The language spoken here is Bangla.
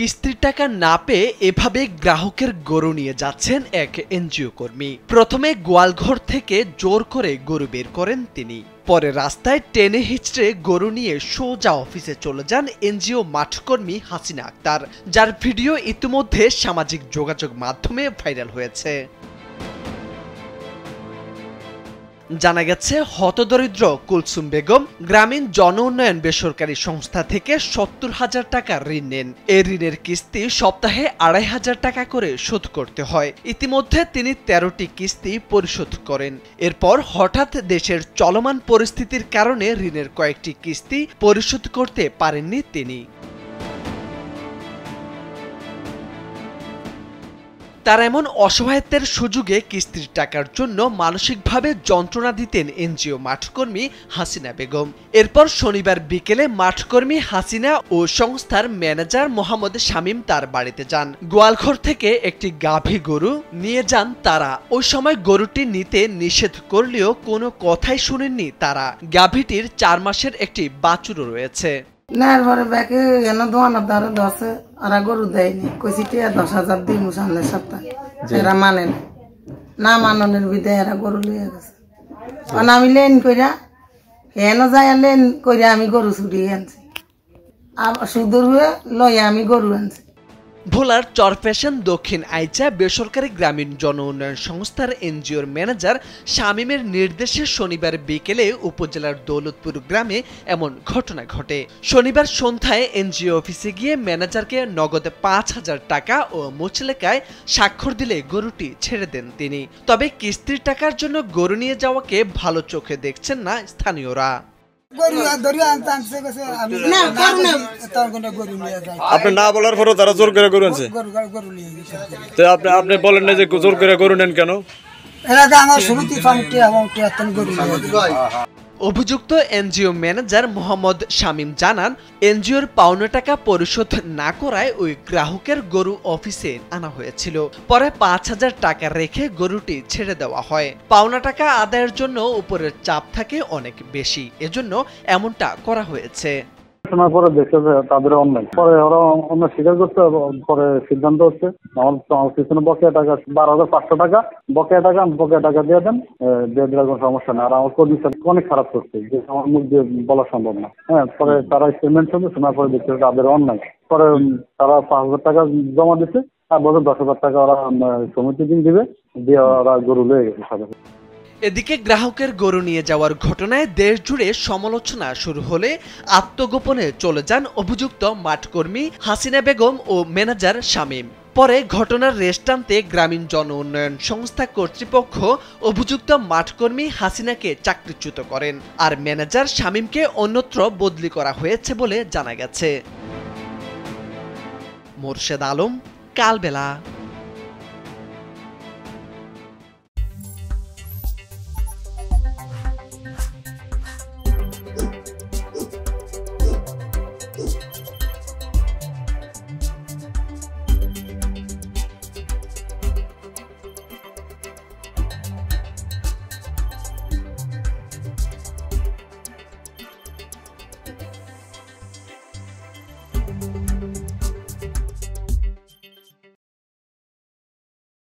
কিস্তির টাকা না পেয়ে এভাবে গ্রাহকের গরু নিয়ে যাচ্ছেন এক এনজিও কর্মী। প্রথমে গোয়ালঘর থেকে জোর করে গরু বের করেন তিনি। পরে রাস্তায় টেনে হিচড়ে গরু নিয়ে সোজা অফিসে চলে যান এনজিও মাঠকর্মী হাসিনা আক্তার, যার ভিডিও ইতিমধ্যে সামাজিক যোগাযোগ মাধ্যমে ভাইরাল হয়েছে। জানা গেছে, হতদরিদ্র কুলসুম বেগম গ্রামীণ জন উন্নয়ন বেসরকারি সংস্থা থেকে ৭০,০০০ টাকা ঋণ নেন। এই ঋণের কিস্তি সপ্তাহে ২৫০০ টাকা করে শোধ করতে হয়। ইতিমধ্যে তিনি ১৩টি কিস্তি পরিশোধ করেন। এরপর হঠাৎ দেশের চলমান পরিস্থিতির কারণে ঋণের কয়েকটি কিস্তি পরিশোধ করতে পারেননি তিনি। তার এমন অসহায়ত্বের সুযোগে কিস্তির টাকার জন্য মানসিকভাবে যন্ত্রণা দিতেন এনজিও মাঠকর্মী হাসিনা বেগম। এরপর শনিবার বিকেলে মাঠকর্মী হাসিনা ও সংস্থার ম্যানেজার মোহাম্মদ শামীম তার বাড়িতে যান। গোয়ালঘর থেকে একটি গাভী গরু নিয়ে যান তারা। ওই সময় গরুটি নিতে নিষেধ করলেও কোনো কথাই শুনেননি তারা। গাভীটির ৪ মাসের একটি বাছুরও রয়েছে। নেয়ার পরে ব্যাকে এনে দোয়ানোর দ্বারা দশে আর গরু দেয়নি, কইছি ১০,০০০ দিই সামনের সপ্তাহে। এরা মানে না মাননের বিদে এরা গরু লিয়ে গেছে। আমি লেন কইরা হেন যায় লেন কইরা আমি গরু ছুটিয়ে আনছি, সুদূর হয়ে লইয়া আমি গরু আনছি। ভোলার চরফ্যাশন দক্ষিণ আইচা বেসরকারি গ্রামীণ জন উন্নয়ন সংস্থার এনজিওর ম্যানেজার শামীমের নির্দেশে শনিবার বিকেলে উপজেলার দৌলতপুর গ্রামে এমন ঘটনা ঘটে। শনিবার সন্ধ্যায় এনজিও অফিসে গিয়ে ম্যানেজারকে নগদ ৫,০০০ টাকা ও মুচলেকায় স্বাক্ষর দিলে গরুটি ছেড়ে দেন তিনি। তবে কিস্তির টাকার জন্য গরু নিয়ে যাওয়াকে ভালো চোখে দেখছেন না স্থানীয়রা। আপনি না বলার পরও তারা জোর করে গরু আনছে। আপনি বলেন না যে জোর করে গরু নেন কেন? অভিযুক্ত এনজিও ম্যানেজার মোহাম্মদ শামীম জানান, এনজিওর পাওনা টাকা পরিশোধ না করায় ওই গ্রাহকের গরু অফিসে আনা হয়েছিল। পরে ৫,০০০ টাকা রেখে গরুটি ছেড়ে দেওয়া হয়। পাওনা টাকা আদায়ের জন্য উপরের চাপ থাকে অনেক বেশি, এজন্য এমনটা করা হয়েছে। শোনার পরে দেখে যে তাদের অন্যায়, পরে ওরা অন্য স্বীকার করছে। পরে সিদ্ধান্ত হচ্ছে আমার পিছনে বকেয়া টাকা ১২,৫০০ টাকা বকেয়া টাকা দিয়ে দেন, দিয়ে দিলে কোনো সমস্যা না। আর আমার কর্মী অনেক খারাপ করছে, যে আমার মুখ দিয়ে বলা সম্ভব না। হ্যাঁ, পরে তারা পেমেন্ট শুনছে, শোনার পরে দেখছে তাদের অন্যায়। পরে তারা ৫,০০০ টাকা জমা দিচ্ছে, আর বছর ১০,০০০ টাকা ওরা সমিতি দিন দিবে, দিয়ে ওরা গরু লয়ে গেছে সাথে। এদিকে গ্রাহকের গরু নিয়ে যাওয়ার ঘটনায় দেশ জুড়ে সমালোচনা শুরু হলে আত্মগোপনে চলে যান অভিযুক্ত মাঠকর্মী হাসিনা বেগম ও ম্যানেজার শামীম। পরে ঘটনার রেশ টানতে গ্রামীণ জন উন্নয়ন সংস্থা কর্তৃপক্ষ অভিযুক্ত মাঠকর্মী হাসিনাকে চাকরিচ্যুত করেন, আর ম্যানেজার শামীমকে অন্যত্র বদলি করা হয়েছে বলে জানা গেছে। মোরশেদ আলম, কালবেলা।